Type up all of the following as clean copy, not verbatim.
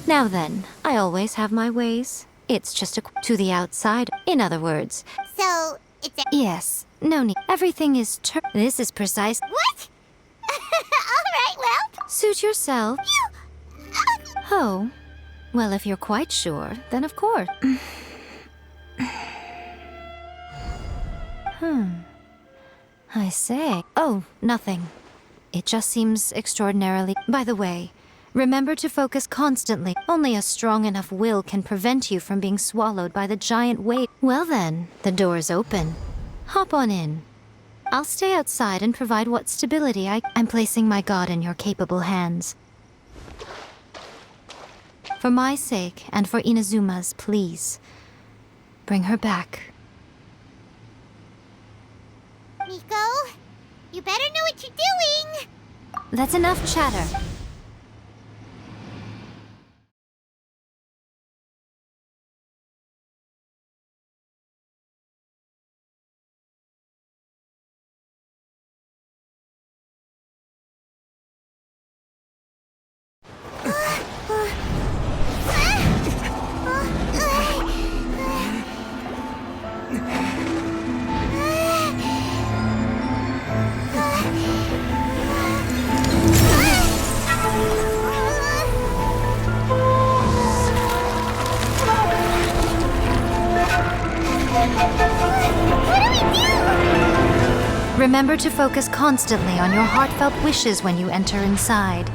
Now then, I always have my ways. It's just to the outside. In other words. So, it's a... Yes, no need. Everything is This is precise. What? Alright, well... Suit yourself. Oh. Well, if you're quite sure, then of course. I say. Oh, nothing. It just seems extraordinarily... By the way, remember to focus constantly. Only a strong enough will can prevent you from being swallowed by the giant wave. Well then, the door's open. Hop on in. I'll stay outside and provide what stability I'm placing my god in your capable hands. For my sake, and for Inazuma's, please. Bring her back. Miko, you better know what you're doing! That's enough chatter. Remember to focus constantly on your heartfelt wishes when you enter inside.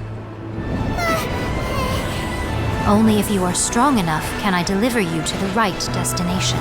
Only if you are strong enough can I deliver you to the right destination.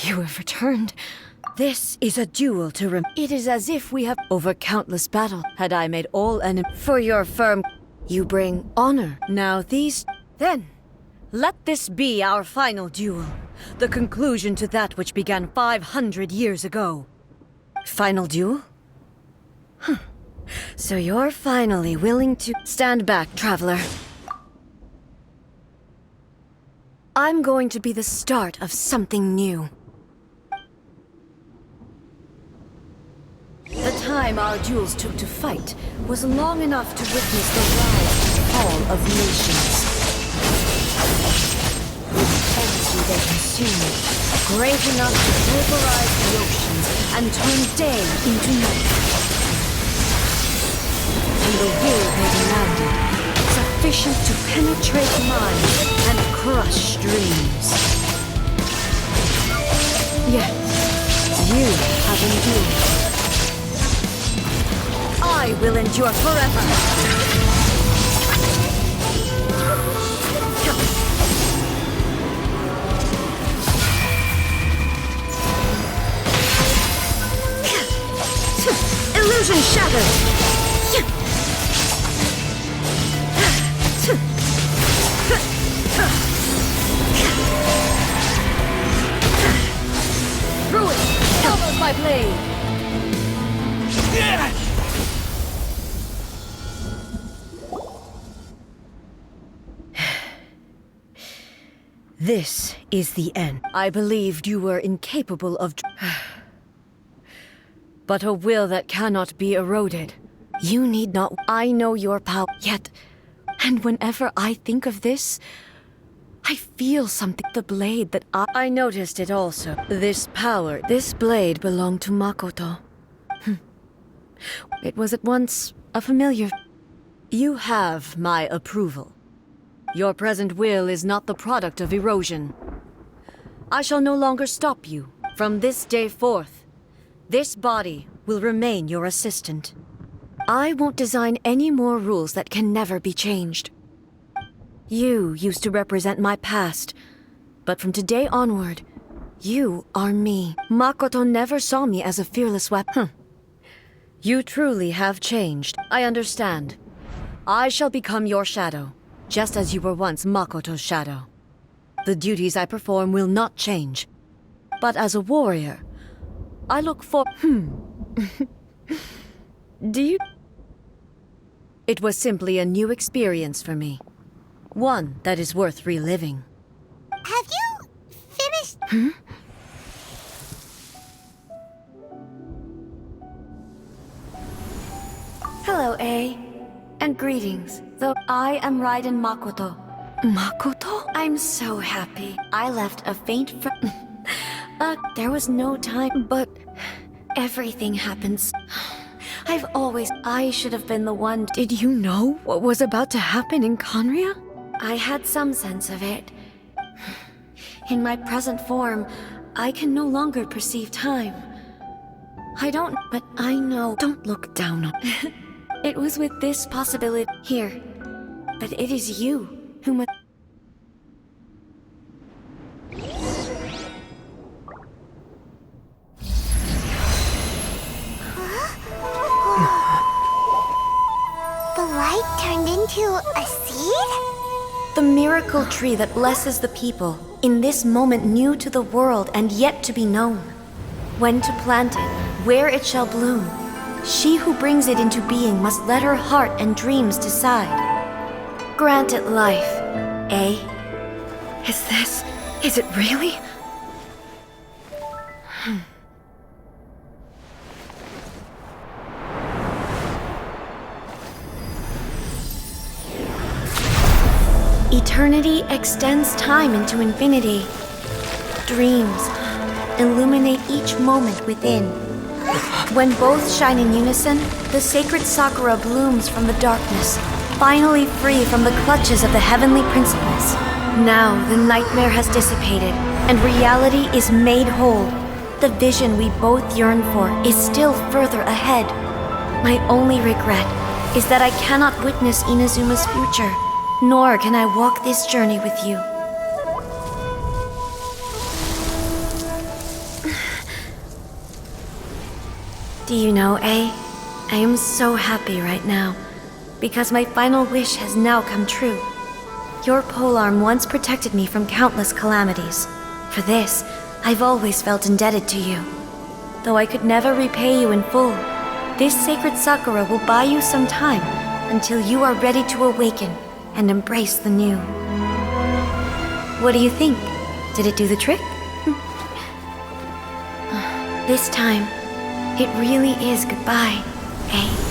You have returned. This is a duel to It is as if we have over countless battles. Had I made all enemies for your firm, you bring honor. Now then, let this be our final duel. The conclusion to that which began 500 years ago. Final duel? So you're finally willing to stand back, traveler. I'm going to be the start of something new. The time our duels took to fight was long enough to witness the rise and fall of nations. With energy they consumed, great enough to pulverize the oceans and turn day into night. And the will they demanded, sufficient to penetrate minds and crush dreams. Yet, you have endured. I will endure forever! Illusion shattered! Ruin! Follows my blade! This is the end. I believed you were incapable of... But a will that cannot be eroded. You need not... I know your power, yet... And whenever I think of this, I feel something. The blade that I noticed it also. This power, this blade belonged to Makoto. It was at once a familiar... You have my approval. Your present will is not the product of erosion. I shall no longer stop you. From this day forth, this body will remain your assistant. I won't design any more rules that can never be changed. You used to represent my past, but from today onward, you are me. Makoto never saw me as a fearless weapon. You truly have changed. I understand. I shall become your shadow, just as you were once Makoto's shadow. The duties I perform will not change. But as a warrior, I look for... Do you... It was simply a new experience for me. One that is worth reliving. Have you finished? Hello, A. And greetings, though I am Raiden Makoto. Makoto? I'm so happy. I left a faint there was no time, but everything happens. I should have been the one. Did you know what was about to happen in Conria? I had some sense of it. In my present form, I can no longer perceive time. But I know. Don't look down on It was with this possibility here. But it is you who must. The light turned into a seed? The miracle tree that blesses the people, in this moment new to the world and yet to be known. When to plant it, where it shall bloom. She who brings it into being must let her heart and dreams decide. Grant it life, eh? Is it really? Eternity extends time into infinity. Dreams illuminate each moment within. When both shine in unison, the sacred Sakura blooms from the darkness, finally free from the clutches of the heavenly principles. Now the nightmare has dissipated, and reality is made whole. The vision we both yearn for is still further ahead. My only regret is that I cannot witness Inazuma's future, nor can I walk this journey with you. Do you know, A? I am so happy right now, because my final wish has now come true. Your polearm once protected me from countless calamities. For this, I've always felt indebted to you. Though I could never repay you in full, this sacred Sakura will buy you some time until you are ready to awaken and embrace the new. What do you think? Did it do the trick? This time, it really is goodbye, eh?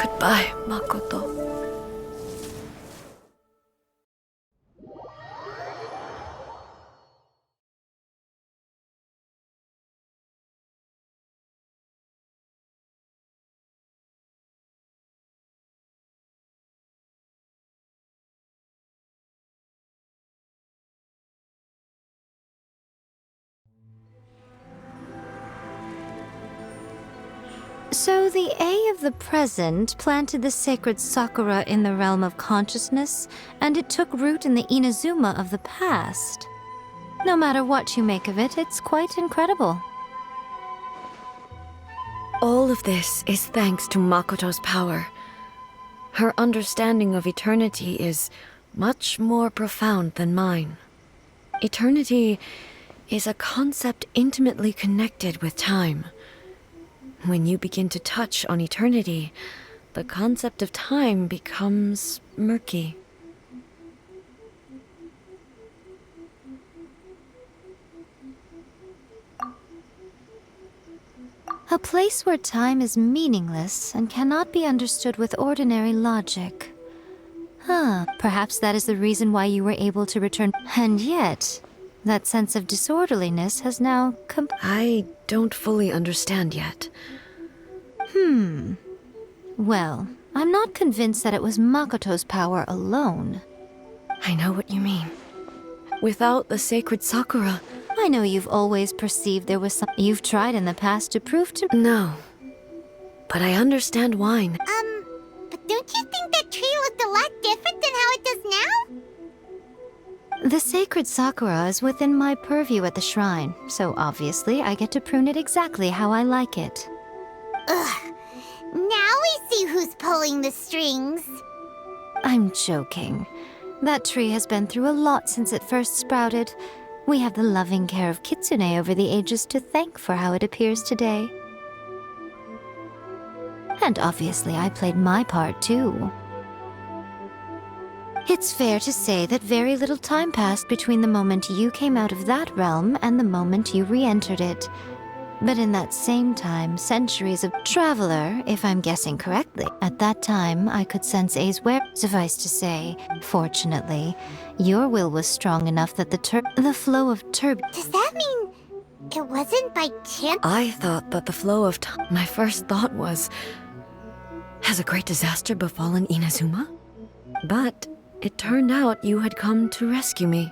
Goodbye, Makoto. So the A of the present planted the sacred Sakura in the realm of consciousness, and it took root in the Inazuma of the past. No matter what you make of it, it's quite incredible. All of this is thanks to Makoto's power. Her understanding of eternity is much more profound than mine. Eternity is a concept intimately connected with time. When you begin to touch on eternity, the concept of time becomes murky. A place where time is meaningless and cannot be understood with ordinary logic. Perhaps that is the reason why you were able to return. And yet, that sense of disorderliness has now I don't fully understand yet. Well, I'm not convinced that it was Makoto's power alone. I know what you mean. Without the sacred Sakura... I know you've always perceived there was some... You've tried in the past to prove to... No. But I understand why. But don't you think that tree looked a lot different than how it does now? The sacred sakura is within my purview at the shrine, so obviously I get to prune it exactly how I like it. Ugh. Now we see who's pulling the strings. I'm joking. That tree has been through a lot since it first sprouted. We have the loving care of Kitsune over the ages to thank for how it appears today. And obviously I played my part too. It's fair to say that very little time passed between the moment you came out of that realm and the moment you re-entered it. But in that same time, centuries of traveler, if I'm guessing correctly. At that time, I could sense A's where. Suffice to say, fortunately, your will was strong enough that the flow of Does that mean it wasn't by chance? I thought that the flow of time. My first thought was, has a great disaster befallen Inazuma? But it turned out you had come to rescue me.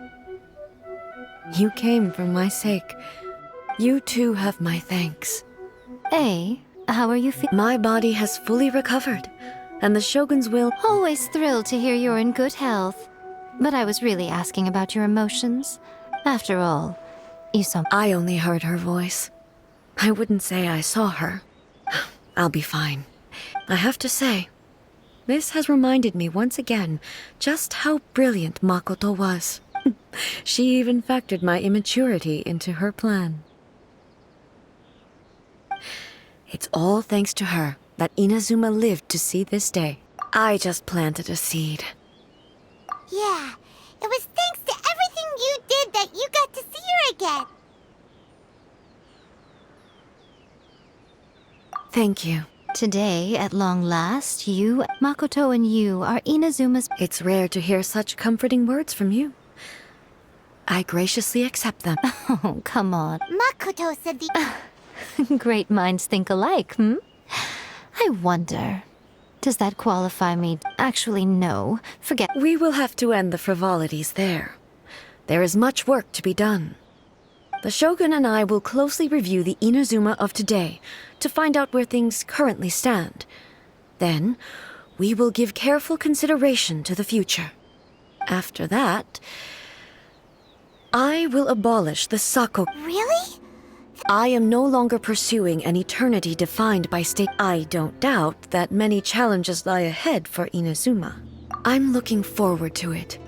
You came for my sake. You too have my thanks. A, how are you feeling? My body has fully recovered, and the Shogun's will. Always thrilled to hear you're in good health. But I was really asking about your emotions. After all, you saw. I only heard her voice. I wouldn't say I saw her. I'll be fine. I have to say, this has reminded me once again just how brilliant Makoto was. She even factored my immaturity into her plan. It's all thanks to her that Inazuma lived to see this day. I just planted a seed. Yeah, it was thanks to everything you did that you got to see her again. Thank you. Today, at long last, you, Makoto and you are Inazuma's. It's rare to hear such comforting words from you. I graciously accept them. Oh, come on. Makoto said the... Great minds think alike, hmm? I wonder, does that qualify me? Actually, no. Forget. We will have to end the frivolities there. There is much work to be done. The Shogun and I will closely review the Inazuma of today to find out where things currently stand. Then, we will give careful consideration to the future. After that, I will abolish the Sako. Really? I am no longer pursuing an eternity defined by state. I don't doubt that many challenges lie ahead for Inazuma. I'm looking forward to it.